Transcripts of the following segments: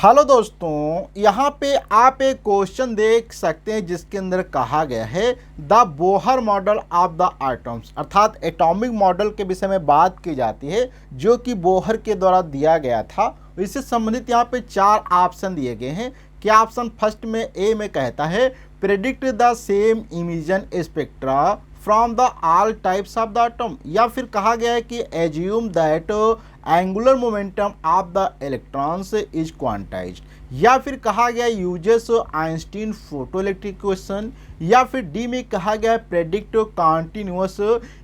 Hello दोस्तों, यहाँ पे आप एक क्वेश्चन देख सकते हैं जिसके अंदर कहा गया है the Bohr model of the atoms, अर्थात एटॉमिक मॉडल के विषय में बात की जाती है जो कि बोहर के द्वारा दिया गया था। इससे संबंधित यहाँ पे चार ऑप्शन दिए गए हैं। क्या ऑप्शन फर्स्ट में ए में कहता है predict the same emission spectra from the all types of the atom, या फिर कहा गया है कि assume that angular momentum of the electrons is quantized, या फिर कहा गया uses Einstein photoelectric equation, या फिर डी में कहा गया predict continuous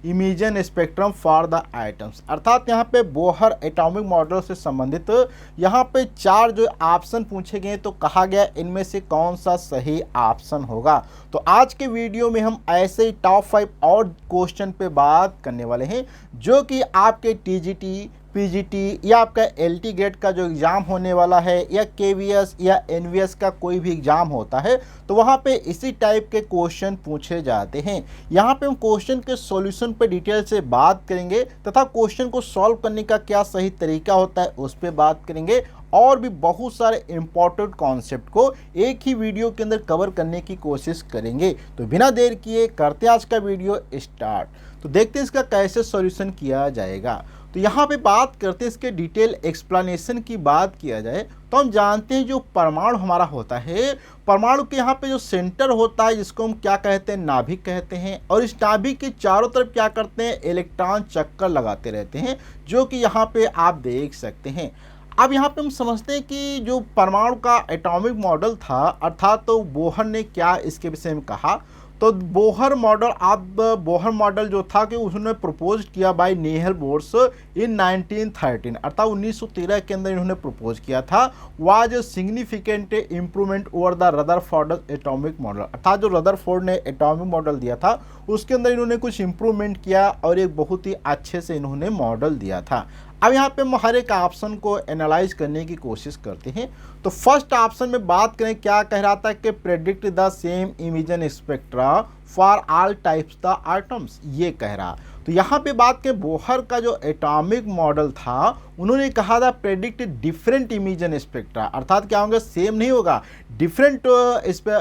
emission spectrum for the atoms. अर्थात यहाँ पे बोहर एटॉमिक मॉडल से संबंधित यहाँ पे चार जो ऑप्शन पूछे गए तो कहा गया इनमें से कौन सा सही ऑप्शन होगा। तो आज के वीडियो में हम ऐसे ही टॉप 5 और क्वेश्चन पे बात करने वाले हैं जो कि आपके टीजीटी, पीजीटी या आपका एलटी ग्रेड का जो एग्ज़ाम होने वाला है या केवीएस या एनवीएस का कोई भी एग्ज़ाम होता है तो वहाँ पे इसी टाइप के क्वेश्चन पूछे जाते हैं। यहाँ पे हम क्वेश्चन के सॉल्यूशन पे डिटेल से बात करेंगे तथा क्वेश्चन को सॉल्व करने का क्या सही तरीका होता है उस पर बात करेंगे और भी बहुत सारे इंपॉर्टेंट कॉन्सेप्ट को एक ही वीडियो के अंदर कवर करने की कोशिश करेंगे। तो बिना देर किए करते हैं आज का वीडियो स्टार्ट। तो देखते हैं इसका कैसे सॉल्यूशन किया जाएगा। तो यहाँ पे बात करते हैं इसके डिटेल एक्सप्लेनेशन की बात किया जाए तो हम जानते हैं जो परमाणु हमारा होता है, परमाणु के यहाँ पे जो सेंटर होता है जिसको हम क्या कहते हैं, नाभिक कहते हैं, और इस नाभिक के चारों तरफ क्या करते हैं, इलेक्ट्रॉन चक्कर लगाते रहते हैं जो कि यहाँ पे आप देख सकते हैं। अब यहाँ पे हम समझते हैं कि जो परमाणु का एटॉमिक मॉडल था अर्थात तो बोहर ने क्या इसके विषय में कहा। तो बोहर मॉडल जो था कि उसने प्रपोज किया बाय नील बोर्स इन 1913, अर्थात 1913 के अंदर इन्होंने प्रपोज किया था। Was significant improvement over the Rutherford atomic model, अर्थात जो रदरफोर्ड ने एटॉमिक मॉडल दिया था उसके अंदर इन्होंने कुछ इम्प्रूवमेंट किया और एक बहुत ही अच्छे से इन्होंने मॉडल दिया था। अब यहाँ पे हम हर एक ऑप्शन को एनालाइज करने की कोशिश करते हैं। तो फर्स्ट ऑप्शन में बात करें क्या कह रहा था कि predict the same emission spectra for all types the atoms, ये कह रहा। तो यहाँ पे बात करें बोहर का जो एटॉमिक मॉडल था उन्होंने कहा था प्रेडिक्ट डिफरेंट इमिशन स्पेक्ट्रा, अर्थात क्या होगा, सेम नहीं होगा, डिफरेंट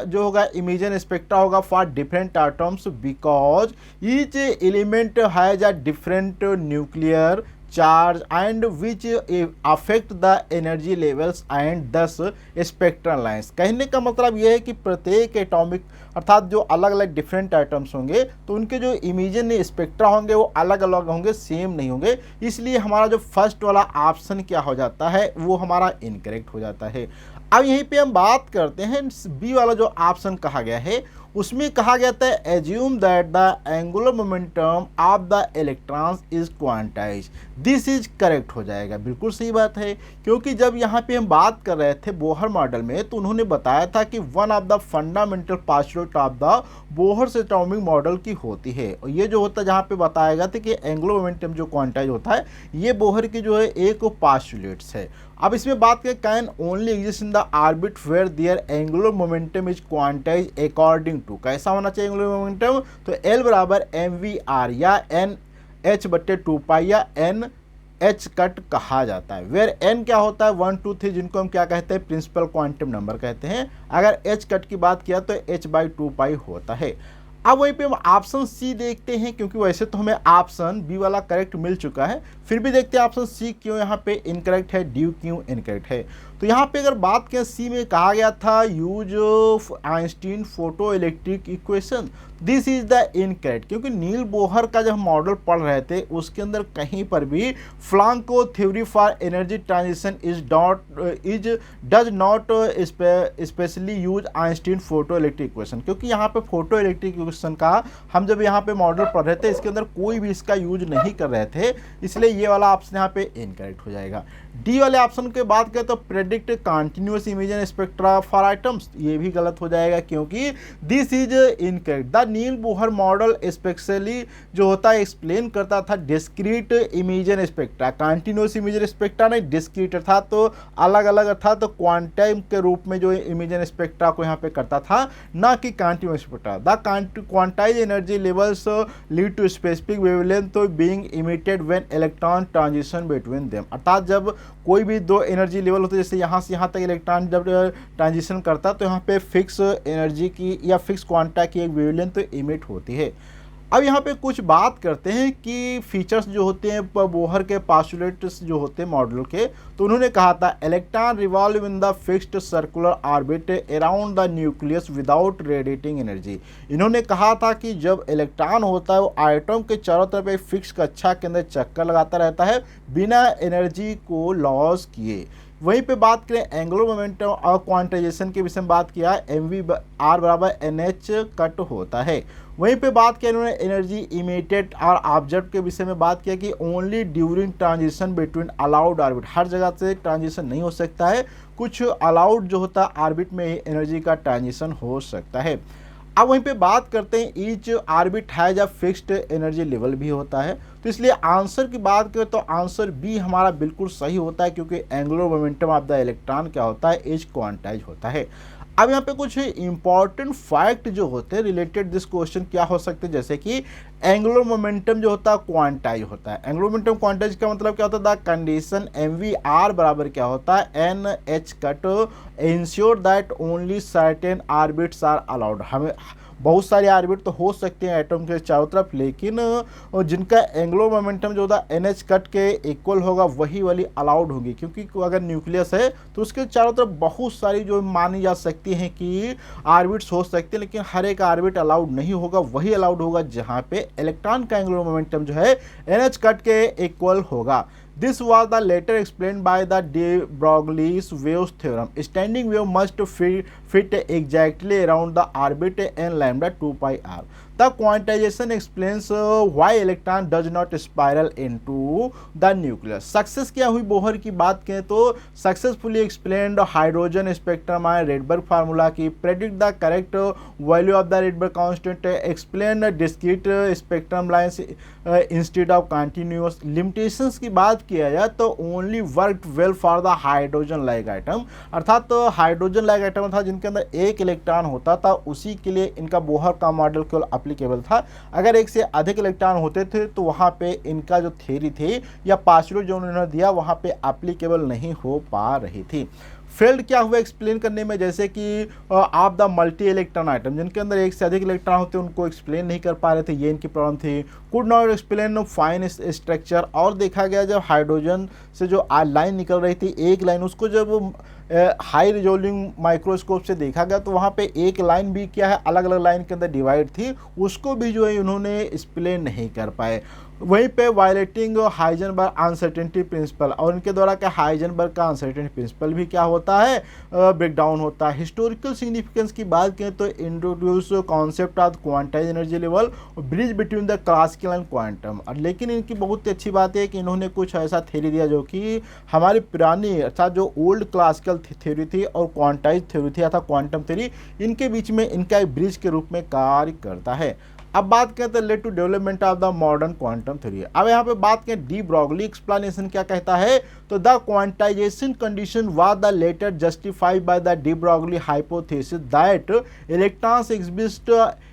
जो होगा इमिशन स्पेक्ट्रा होगा for different atoms because each element has a different nuclear charge and which affect the energy levels and दस स्पेक्ट्रल लाइन्स। कहने का मतलब यह है कि प्रत्येक एटॉमिक अर्थात जो अलग अलग डिफरेंट आइटम्स होंगे तो उनके जो इमिशन स्पेक्ट्रा होंगे वो अलग अलग होंगे, सेम नहीं होंगे। इसलिए हमारा जो फर्स्ट वाला ऑप्शन क्या हो जाता है वो हमारा इनकरेक्ट हो जाता है। अब यहीं पे हम बात करते हैं बी वाला जो ऑप्शन कहा गया है उसमें कहा गया था assume that the angular momentum of the electrons is quantize, this is correct हो जाएगा। बिल्कुल सही बात है क्योंकि जब यहाँ पे हम बात कर रहे थे बोहर मॉडल में तो उन्होंने बताया था कि one of the fundamental postulate of the Bohr atomic model की होती है, और ये जो होता है जहाँ पे बताया गया था कि एंगुलर मोमेंटम जो क्वांटाइज होता है ये बोहर की जो है एक पोस्टुलेट्स है। अब इसमें बात करें can only exist in the orbit where their angular momentum is quantize according to, कैसा होना चाहिए एंगुलर मोमेंटम, तो एल बराबर mv/r या एन एच बट्टे 2 या एन एच कट कहा जाता है। वेयर एन क्या होता है 1 2 3 जिनको हम क्या कहते हैं, प्रिंसिपल क्वांटम नंबर कहते हैं। अगर एच कट की बात किया तो h/2 होता है। अब वहीं पे हम ऑप्शन सी देखते हैं क्योंकि वैसे तो हमें ऑप्शन बी वाला करेक्ट मिल चुका है, फिर भी देखते हैं ऑप्शन सी क्यों यहाँ पे इनकरेक्ट है, डी क्यों इनकरेक्ट है। तो यहाँ पे अगर बात करें सी में कहा गया था use of Einstein photoelectric equation, this is the incorrect, क्योंकि नील बोहर का जब हम मॉडल पढ़ रहे थे उसके अंदर कहीं पर भी Planck theory for energy transition does not specially use Einstein photoelectric equation, क्योंकि यहाँ पे फोटो इलेक्ट्रिक इक्वेशन का हम जब यहाँ पे मॉडल पढ़ रहे थे इसके अंदर कोई भी इसका यूज नहीं कर रहे थे, इसलिए ये वाला ऑप्शन यहाँ पे इनकरेक्ट हो जाएगा। डी वाले ऑप्शन की बात करें तो predict continuous emission spectra for items, ये भी गलत हो जाएगा क्योंकि this is incorrect. The Niels Bohr model specially जो होता है एक्सप्लेन करता था discrete emission spectra, continuous emission spectra नहीं डिस्क्रीट, अर्थात तो अलग अलग अर्थात तो क्वांटम के रूप में जो इमिशन स्पेक्ट्रा को यहाँ पे करता था ना कि continuous spectra. The quantize energy levels lead to specific wavelength being emitted when electron transition between them, अर्थात जब कोई भी दो एनर्जी लेवल होते हैं जैसे जैसे यहाँ से यहाँ तक इलेक्ट्रॉन जब ट्रांजिशन करता है तो यहाँ पे फिक्स एनर्जी की या फिक्स क्वांटा की एक वेवलेंथ तो इमिट होती है। अब यहाँ पे कुछ बात करते हैं कि फीचर्स जो होते हैं बोहर के पास्टुलेट्स जो होते हैं मॉडल के, तो उन्होंने कहा था electron revolve in the fixed circular orbit around the nucleus without radiating energy. इन्होंने कहा था कि जब इलेक्ट्रॉन होता है वो आइटम के चारों तरफ एक फिक्स कक्षा के अंदर चक्कर लगाता रहता है बिना एनर्जी को लॉस किए। वहीं पे बात करें एंगुलर मोमेंटम और क्वांटाइजेशन के विषय में बात किया, mv/r बराबर nh कट होता है। वहीं पे बात किया इन्होंने एनर्जी इमिटेड और ऑब्जेक्ट के विषय में बात किया कि only during transition between allowed orbit, हर जगह से ट्रांजिशन नहीं हो सकता है, कुछ अलाउड जो होता है ऑर्बिट में ही एनर्जी का ट्रांजिशन हो सकता है। अब वहीं पे बात करते हैं each orbit has a fixed energy level भी होता है, तो इसलिए आंसर की बात करें तो आंसर बी हमारा बिल्कुल सही होता है, क्योंकि angular momentum of the electron क्या होता है, इज क्वांटाइज होता है। अब यहाँ पे कुछ इंपॉर्टेंट फैक्ट जो होते हैं रिलेटेड दिस क्वेश्चन क्या हो सकते हैं, जैसे कि एंगुलर मोमेंटम जो होता है क्वांटाइज होता है। एंगुलर मोमेंटम क्वांटाइज का मतलब क्या होता है, द कंडीशन mv/r बराबर क्या होता है, nh cut ensure that only certain orbits are allowed. हमें बहुत सारे ऑर्बिट तो हो सकते हैं एटम के चारों तरफ, लेकिन जिनका एंगुलर मोमेंटम जो होता है NH कट के इक्वल होगा वही वाली अलाउड होगी, क्योंकि अगर न्यूक्लियस है तो उसके चारों तरफ बहुत सारी जो मानी जा सकती हैं कि ऑर्बिट्स हो सकते हैं, लेकिन हर एक ऑर्बिट अलाउड नहीं होगा, वही अलाउड होगा जहाँ पे इलेक्ट्रॉन का एंगुलर मोमेंटम जो है NH कट के इक्वल होगा। This was the later explained by the de Broglie's waves theorem. Standing wave must fit exactly around the orbit n lambda 2 pi r. The quantization explains why electron does not spiral into the nucleus. Success क्या हुई Bohr की बात करें तो successfully explained hydrogen spectrum है Rydberg formula की, predict the correct value of the Rydberg constant, explain discrete spectrum lines instead of continuous. Limitations की बात किया जाए तो only work well for the hydrogen like item, अर्थात तो हाइड्रोजन लाइक आइटम था जिनके अंदर एक इलेक्ट्रॉन होता था, उसी के लिए इनका बोहर का मॉडल केवल एप्लीकेबल था। अगर एक से अधिक इलेक्ट्रॉन होते थे तो वहाँ पे इनका जो थ्योरी थी या पास्टुलेट जो उन्होंने दिया वहाँ पे एप्लीकेबल नहीं हो पा रही थी। फेल्ड क्या हुआ एक्सप्लेन करने में, जैसे कि आप द मल्टी इलेक्ट्रॉन आइटम जिनके अंदर एक से अधिक इलेक्ट्रॉन होते हैं उनको एक्सप्लेन नहीं कर पा रहे थे, ये इनकी प्रॉब्लम थी। Could not explain fine structure, और देखा गया जब हाइड्रोजन से जो लाइन निकल रही थी एक लाइन, उसको जब हाई रिजोल्विंग माइक्रोस्कोप से देखा गया तो वहाँ पे एक लाइन भी क्या है अलग अलग लाइन के अंदर डिवाइड थी, उसको भी जो है उन्होंने एक्सप्लेन नहीं कर पाए। वहीं पे वायलेटिंग हाइजेनबर्ग अनसर्टेनिटी प्रिंसिपल, और इनके द्वारा क्या हाइजेनबर्ग का अनसर्टेनिटी प्रिंसिपल भी क्या होता है, ब्रेकडाउन होता है। हिस्टोरिकल सिग्निफिकेंस की बात करें तो introduce concept of quantize energy level, bridge between the classical and quantum. और लेकिन इनकी बहुत अच्छी बात है कि इन्होंने कुछ ऐसा थ्योरी दिया जो कि हमारी पुरानी अर्थात जो ओल्ड क्लासिकल थ्योरी थी और क्वांटाइज थ्योरी थी अर्थात क्वांटम थ्योरी, इनके बीच में इनका एक ब्रिज के रूप में कार्य करता है। अब बात करते हैं let to development of the modern quantum theory. अब यहाँ पे बात करें डी ब्रॉगली एक्सप्लेनेशन क्या कहता है, तो the quantization condition was the later justified by the de Broglie hypothesis that electrons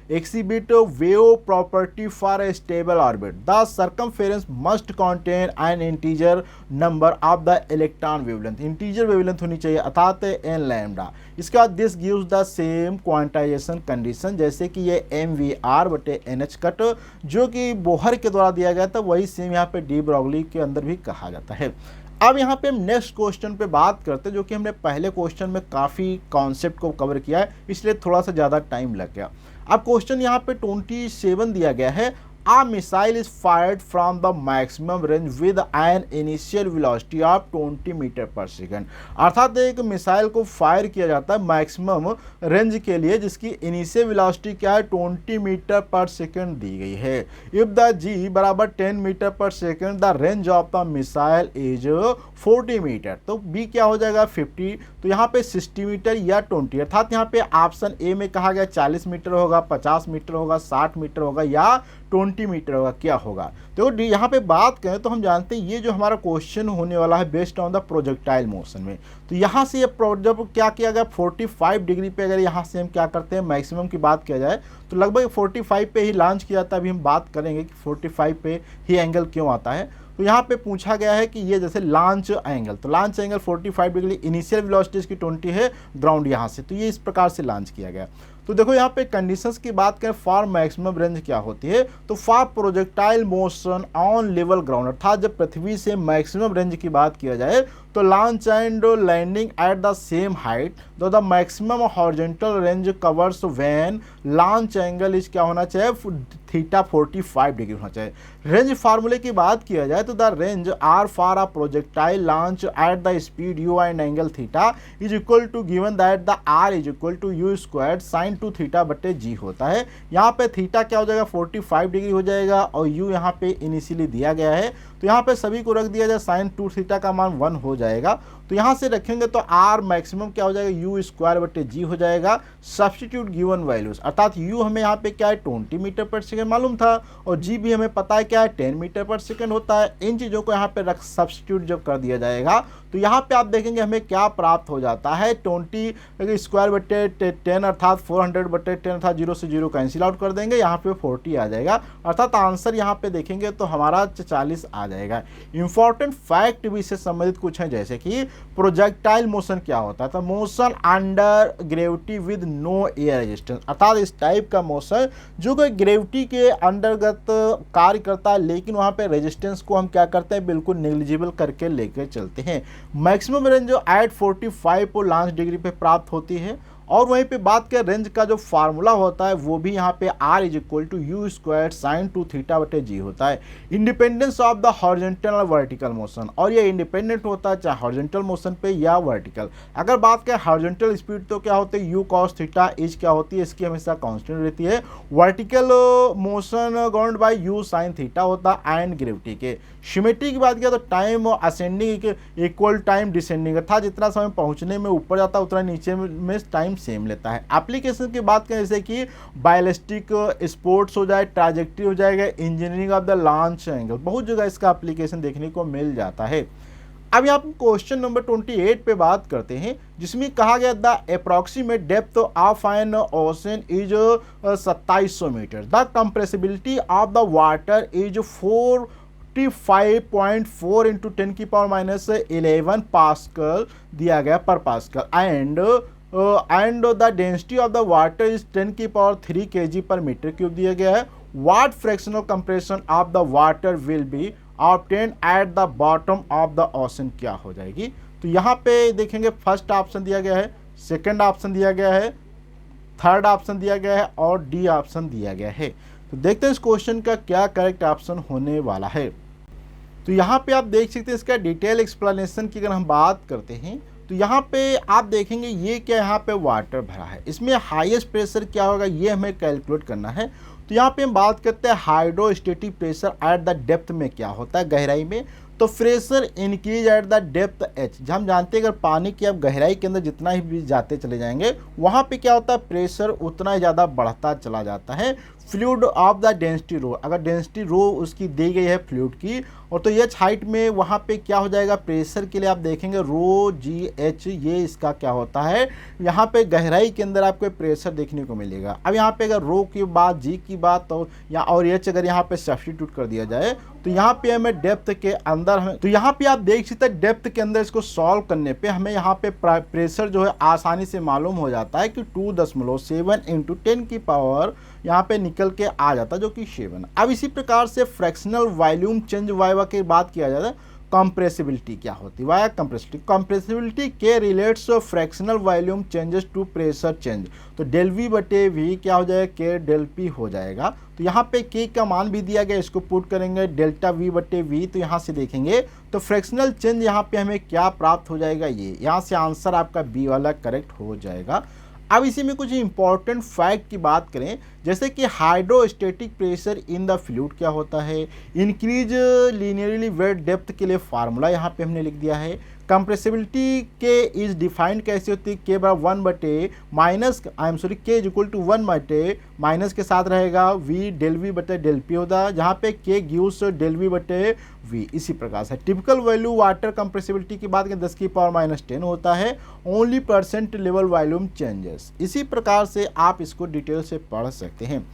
exhibit wave property for a stable orbit. The circumference must contain an integer number of the electron wavelength. Integer wavelength होनी चाहिए अर्थात n lambda. इसके बाद this gives the same quantization condition, जैसे कि ये mv/r बटे nh cut जो कि बोहर के द्वारा दिया गया था वही सेम यहाँ पे डी ब्रॉगली के अंदर भी कहा जाता है। अब यहाँ पे हम नेक्स्ट क्वेश्चन पे बात करते हैं जो कि हमने पहले क्वेश्चन में काफ़ी कॉन्सेप्ट को कवर किया है, इसलिए थोड़ा सा ज़्यादा टाइम लग गया। अब क्वेश्चन यहाँ पे 27 दिया गया है, A missile is fired from the maximum range with an initial velocity of 20 metre per second. अर्थात एक मिसाइल को फायर किया जाता है मैक्सिमम रेंज के लिए जिसकी इनिशियल वेलोसिटी क्या है 20 मीटर पर सेकेंड दी गई है। इफ द जी बराबर 10 metre per second the range of the missile is 40 metre, तो बी क्या हो जाएगा 50, तो यहाँ पे 60 मीटर या 20, अर्थात यहाँ पे ऑप्शन ए में कहा गया 40 मीटर होगा, 50 मीटर होगा, 60 मीटर होगा या 20 मीटर होगा, क्या होगा। तो यहाँ पे बात करें तो हम जानते हैं ये जो हमारा क्वेश्चन होने वाला है based on the projectile motion में, तो यहाँ से ये जब क्या किया गया 45 डिग्री पे अगर यहाँ से हम क्या करते हैं मैक्सिमम की बात किया जाए तो लगभग 45 पे ही लॉन्च किया था। अभी हम बात करेंगे कि 45 पे ही एंगल क्यों आता है। तो यहाँ पे पूछा गया है कि ये जैसे लॉन्च एंगल, तो launch angle 45 degree, initial velocity की 20 है ग्राउंड यहाँ से, तो ये इस प्रकार से लॉन्च किया गया। तो देखो यहाँ पे कंडीशंस की बात करें, फॉर मैक्सिमम रेंज क्या होती है, तो for projectile motion on level ground, अर्थात जब पृथ्वी से मैक्सिमम रेंज की बात किया जाए तो launch and landing at the same height, though the maximum horizontal range covers when launch angle is क्या होना चाहिए, थीटा 45 डिग्री होना चाहिए। रेंज फार्मूले की बात किया जाए तो the range R for a projectile launch at the speed u and angle theta is equal to given that the R is equal to u square sine 2 theta बटे g होता है। यहाँ पे थीटा क्या हो जाएगा 45 डिग्री हो जाएगा और यू यहाँ पे इनिशियली दिया गया है, तो यहाँ पे सभी को रख दिया जाए, साइन 2 थीटा का मान 1 हो जाएगा। तो यहाँ से रखेंगे तो आर मैक्सिमम क्या हो जाएगा, यू स्क्वायर बटे जी हो जाएगा। सब्स्टिट्यूट गिवन वैल्यूज, अर्थात यू हमें यहाँ पे क्या है 20 मीटर पर सेकेंड मालूम था और जी भी हमें पता है क्या है 10 मीटर पर सेकेंड होता है। इन चीज़ों को यहाँ पे रख सब्स्टिट्यूट जब कर दिया जाएगा तो यहाँ पे आप देखेंगे हमें क्या प्राप्त हो जाता है, 20 स्क्वायर बटे 10 अर्थात 400 बटे 10 अर्थात 0 से 0 कैंसिल आउट कर देंगे, यहाँ पे 40 आ जाएगा, अर्थात आंसर यहाँ पे देखेंगे तो हमारा 40 आ जाएगा। इंपॉर्टेंट फैक्ट भी इससे संबंधित कुछ है, जैसे कि प्रोजेक्टाइल मोशन क्या होता है, तो motion under gravity with no air resistance, अर्थात इस टाइप का मोशन जो कि ग्रेविटी के अंतर्गत कार्य करता है लेकिन वहाँ पे रेजिस्टेंस को हम क्या करते हैं बिल्कुल नेग्लिजिबल करके लेकर चलते हैं। मैक्सिमम रेंज जो एट 45 को लॉन्च डिग्री पे प्राप्त होती है। और वहीं पे बात करें रेंज का जो फार्मूला होता है वो भी यहाँ पे R is equal to u square sine 2 theta बटे जी होता है। इंडिपेंडेंस ऑफ द हॉरिजॉन्टल और वर्टिकल मोशन, और ये इंडिपेंडेंट होता है चाहे हॉरिजॉन्टल मोशन पे या वर्टिकल। अगर बात करें हॉरिजॉन्टल स्पीड तो क्या होती है यू कॉस थीटा इज क्या होती है, इसकी हमेशा कांस्टेंट रहती है। Vertical motion governed bye you sine theta होता है एंड ग्रेविटी के। सिमेट्री की बात किया तो time ascending equal time descending, अर्थात जितना समय पहुंचने में ऊपर जाता है उतना नीचे में टाइम सेम लेता है। एप्लीकेशन की बात करें जैसे कि बायोलिस्टिक स्पोर्ट्स हो जाए, ट्रैजेक्टरी हो जाएगा, engineering of the launch angle, बहुत जगह इसका एप्लीकेशन देखने को मिल जाता है। अब यहाँ क्वेश्चन नंबर 28 पे बात करते हैं जिसमें कहा गया the approximate depth of an ocean is 2700 metre, the compressibility of the water is 45.4 into 10 की पावर माइनस 11 पास्कल दिया गया per pascal and the density of the water is 10 की power 3 kg per metre cube दिया गया है। What fractional compression of the water will be obtain at the bottom of the ocean क्या हो जाएगी। तो यहाँ पे देखेंगे फर्स्ट ऑप्शन दिया गया है, सेकंड ऑप्शन दिया गया है, थर्ड ऑप्शन दिया गया है और डी ऑप्शन दिया गया है। तो देखते हैं इस क्वेश्चन का क्या करेक्ट ऑप्शन होने वाला है। तो यहाँ पे आप देख सकते हैं इसका डिटेल एक्सप्लेनेशन की अगर हम बात करते हैं तो यहाँ पे आप देखेंगे ये क्या यहाँ पे वाटर भरा है, इसमें हाईएस्ट प्रेशर क्या होगा ये हमें कैलकुलेट करना है। तो यहाँ पे हम बात करते हैं hydrostatic pressure at the depth में क्या होता है गहराई में, तो pressure increase at the depth H. हम जानते हैं अगर पानी की आप गहराई के अंदर जितना ही भी जाते चले जाएंगे वहाँ पे क्या होता है प्रेशर उतना ही ज़्यादा बढ़ता चला जाता है। Fluid of the density rho, अगर डेंसिटी रो उसकी दी गई है फ्लूइड की और तो एच हाइट में वहाँ पे क्या हो जाएगा प्रेशर के लिए आप देखेंगे रो जी एच, ये इसका क्या होता है यहाँ पे गहराई के अंदर आपको प्रेशर देखने को मिलेगा। अब यहाँ पे अगर रो की बात जी की बात तो या और एच अगर यहाँ पे सब्स्टिट्यूट कर दिया जाए तो यहाँ पे हमें डेप्थ के अंदर हमें, तो यहाँ पे आप देख सकते हैं डेप्थ के अंदर इसको सॉल्व करने पे हमें यहाँ पे प्रेशर जो है आसानी से मालूम हो जाता है कि 2.7 इंटू 10 की पावर यहाँ पे निकल के आ जाता है जो कि 7। अब इसी प्रकार से फ्रैक्शनल वॉल्यूम चेंज वाइवा की बात किया जाता है, कंप्रेसिबिलिटी क्या होती है वाया कंप्रेसिबिलिटी के relates fractional volume changes to pressure change, तो डेल वी बटे वी क्या हो जाएगा के डेल पी हो जाएगा। तो यहाँ पे के का मान भी दिया गया, इसको पुट करेंगे डेल्टा वी बटे वी, तो यहाँ से देखेंगे तो फ्रैक्शनल चेंज यहाँ पे हमें क्या प्राप्त हो जाएगा, ये यहाँ से आंसर आपका बी वाला करेक्ट हो जाएगा। अब इसी में कुछ इंपॉर्टेंट फैक्ट की बात करें जैसे कि hydrostatic pressure in the fluid क्या होता है, इंक्रीज लीनियरली वेट डेप्थ के लिए फार्मूला यहाँ पे हमने लिख दिया है। कंप्रेसिबिलिटी के इज डिफाइंड कैसे होती है, के बराबर 1 बटे माइनस के इज इक्वल टू 1 बटे माइनस के साथ रहेगा वी डेल वी बटे डेल पी होता है, जहाँ पे के गिव्स डेल वी बटे वी। इसी प्रकार से टिपिकल वैल्यू वाटर कंप्रेसिबिलिटी की बात करें 10 की पावर माइनस 10 होता है, only percent level volume changes. इसी प्रकार से आप इसको डिटेल से पढ़ सकते हैं।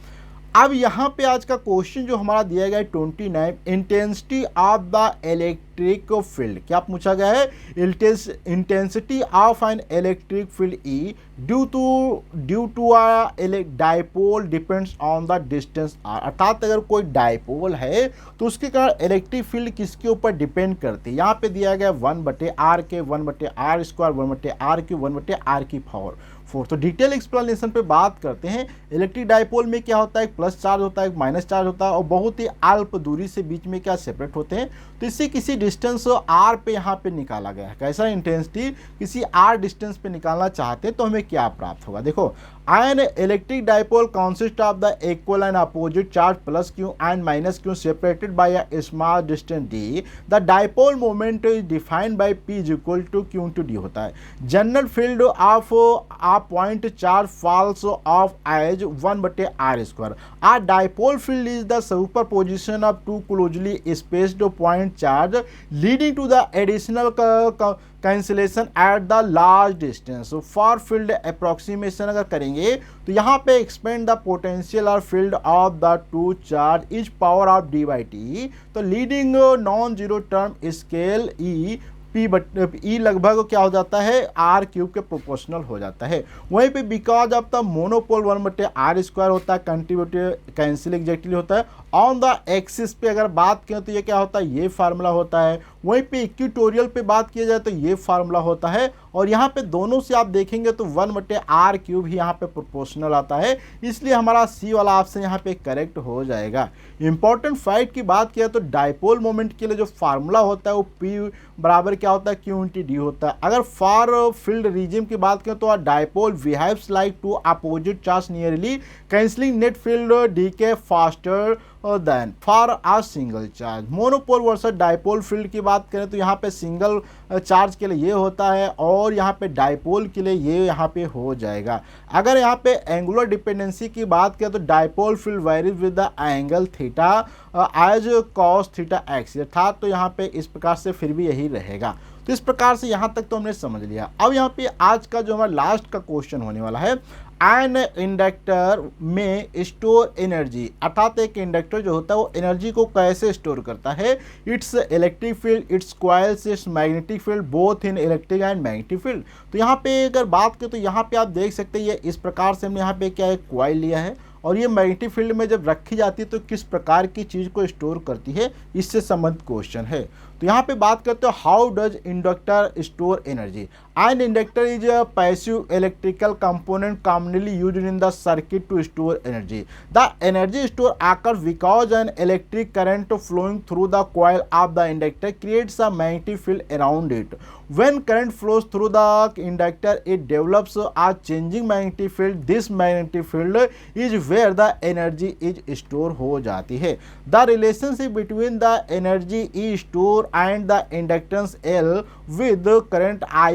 अब यहाँ पे आज का क्वेश्चन जो हमारा दिया गया है 29, intensity of the electric field, क्या पूछा गया है? Intensity of an electric field E due to a dipole depends on the distance R, अर्थात अगर कोई डाइपोल है तो उसके कारण इलेक्ट्रिक फील्ड किसके ऊपर डिपेंड करती है? यहाँ पे दिया गया 1/r के 1/r square 1/r cube 1/r की पावर 4। तो डिटेल एक्सप्लेनेशन पे बात करते हैं। इलेक्ट्रिक डाइपोल में क्या होता है? एक प्लस चार्ज होता है, एक माइनस चार्ज होता है और बहुत ही अल्प दूरी से बीच में क्या सेपरेट होते हैं। तो इससे किसी डिस्टेंस आर पे यहाँ पे निकाला गया है। कैसा? इंटेंसिटी किसी आर डिस्टेंस पे निकालना चाहते हैं तो हमें क्या प्राप्त होगा? देखो, an electric dipole consists of the equal and opposite charge plus q and minus q separated by a small distance d. The dipole moment is defined by p is equal to q into d होता है। General field of a point charge falls off as 1/r square. A dipole field is the superposition of two closely spaced point charge leading to the additional cancellation at the large distance. For field approximation अगर करेंगे तो यहाँ पे expand the potential और field of the two charge is power of D by T. तो leading non zero term scale E E लगभग क्या हो जाता है? आर क्यूब के प्रोपोर्शनल हो जाता है। वहीं पे because of the monopole 1/r square होता है, कंट्रीब्यूटिव कैंसिल एग्जैक्टली होता है। ऑन द एक्सिस पे अगर बात करें तो ये क्या होता है? ये फार्मूला होता है। वहीं पे इक्वेटोरियल पे बात किया जाए तो ये फार्मूला होता है। और यहाँ पे दोनों से आप देखेंगे तो 1/r क्यूब ही यहाँ पे प्रोपोर्शनल आता है, इसलिए हमारा सी वाला ऑप्शन यहाँ पे करेक्ट हो जाएगा। इंपॉर्टेंट फैक्ट की बात किया तो डाइपोल मोमेंट के लिए जो फार्मूला होता है वो P बराबर क्या होता है? Q × D होता है। अगर फार फील्ड रीजन की बात करें तो dipole behaves like two opposite charge nearly cancelling net field D के faster than for a single charge. Monopole versus dipole field की बात करें तो यहाँ पे सिंगल चार्ज के लिए ये होता है और यहाँ पे डाइपोल के लिए ये यहाँ पे हो जाएगा। अगर यहाँ पे एंगुलर डिपेंडेंसी की बात करें तो dipole field varies with the angle theta as cos theta x, अर्थात तो यहाँ पे इस प्रकार से फिर भी यही रहेगा। तो इस प्रकार से यहाँ तक तो हमने समझ लिया। अब यहाँ पे आज का जो हमारा लास्ट का क्वेश्चन होने वाला है, एन इंडक्टर में स्टोर एनर्जी, अर्थात एक इंडक्टर जो होता है वो एनर्जी को कैसे स्टोर करता है? It's electric field, it's coils, it's magnetic field, both in electric and magnetic field. तो यहाँ पे अगर बात करें तो यहाँ पे आप देख सकते हैं ये इस प्रकार से हमने यहाँ पे क्या है? कॉइल लिया है और ये मैग्नेटिक फील्ड में जब रखी जाती है तो किस प्रकार की चीज़ को स्टोर करती है, इससे संबंधित क्वेश्चन है। तो यहाँ पे बात करते हो how does inductor store energy. An inductor is a passive electrical component commonly used in the circuit to store energy. The energy store आकर because an electric current flowing through the coil of the inductor creates a magnetic field around it. When current flows through the inductor, it develops a changing magnetic field. This magnetic field is where the energy is stored हो जाती है। The relationship between the energy E stored and the inductance L with current I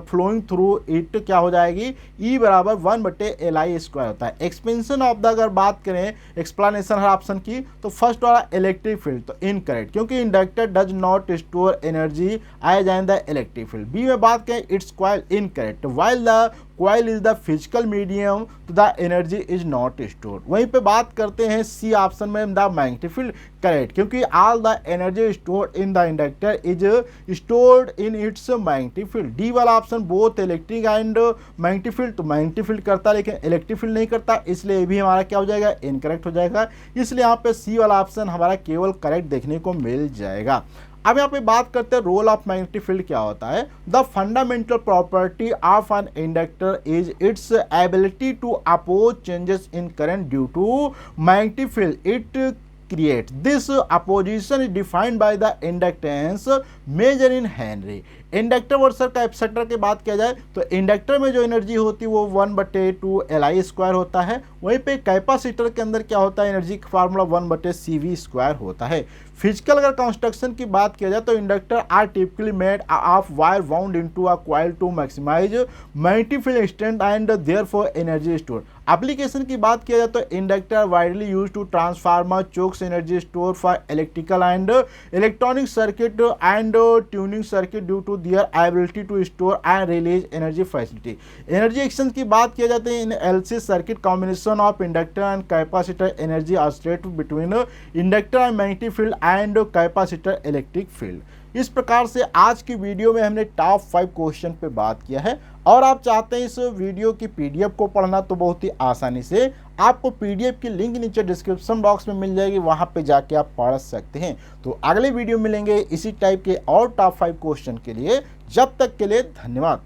flowing through it क्या हो जाएगी? E बराबर 1/Li square होता है। Expansion of the अगर बात करें एक्सप्लेनेशन हर ऑप्शन की तो फर्स्ट वाला इलेक्ट्रिक फील्ड तो इनकरेक्ट, क्योंकि inductor does not store energy as an the electric field. B में बात करें it's coil incorrect, while the coil is the physical medium तो the energy is not stored. वहीं पे बात करते हैं सी ऑप्शन में द मैग्नेटिक फील्ड करेक्ट, क्योंकि all the energy stored in the inductor is stored in its magnetic field. D वाला option both electric and magnetic field, तो magnetic field करता है लेकिन इलेक्ट्रिक फील्ड नहीं करता, इसलिए ये भी हमारा क्या हो जाएगा? इनकरेक्ट हो जाएगा। इसलिए यहाँ पे सी वाला ऑप्शन हमारा केवल करेक्ट देखने को मिल जाएगा। अब यहाँ पे बात करते हैं रोल ऑफ मैग्नेटिक फील्ड क्या होता है। The fundamental property of an inductor is its ability to oppose changes in current due to magnetic field it create. This opposition is defined by the inductance measured in Henry. Inductor versus capacitor की बात किया जाए तो inductor में जो energy होती है वो 1/2 स्क्वायर होता है। वहीं पे कैपेसिटर के अंदर क्या होता है? एनर्जी का फार्मूला 1/CV स्क्वायर होता है। फिजिकल अगर कंस्ट्रक्शन की बात किया जाए तो inductor are typically made of wire wound into a coil to maximize magnetic field strength and therefore energy store. Application की बात किया जाए तो inductor widely use to transformer chokes energy store for electrical and electronic circuit and tuning circuit due to their ability to store and release energy facility. Energy exchange की बात किया जाती है in LC circuit combination of inductor and capacitor energy oscillate between inductor and magnetic field and capacitor electric field. इस प्रकार से आज की वीडियो में हमने टॉप 5 क्वेश्चन पे बात किया है। और आप चाहते हैं इस वीडियो की पीडीएफ को पढ़ना तो बहुत ही आसानी से आपको पीडीएफ की लिंक नीचे डिस्क्रिप्शन बॉक्स में मिल जाएगी, वहां पे जाके आप पढ़ सकते हैं। तो अगले वीडियो मिलेंगे इसी टाइप के और टॉप 5 क्वेश्चन के लिए। जब तक के लिए धन्यवाद।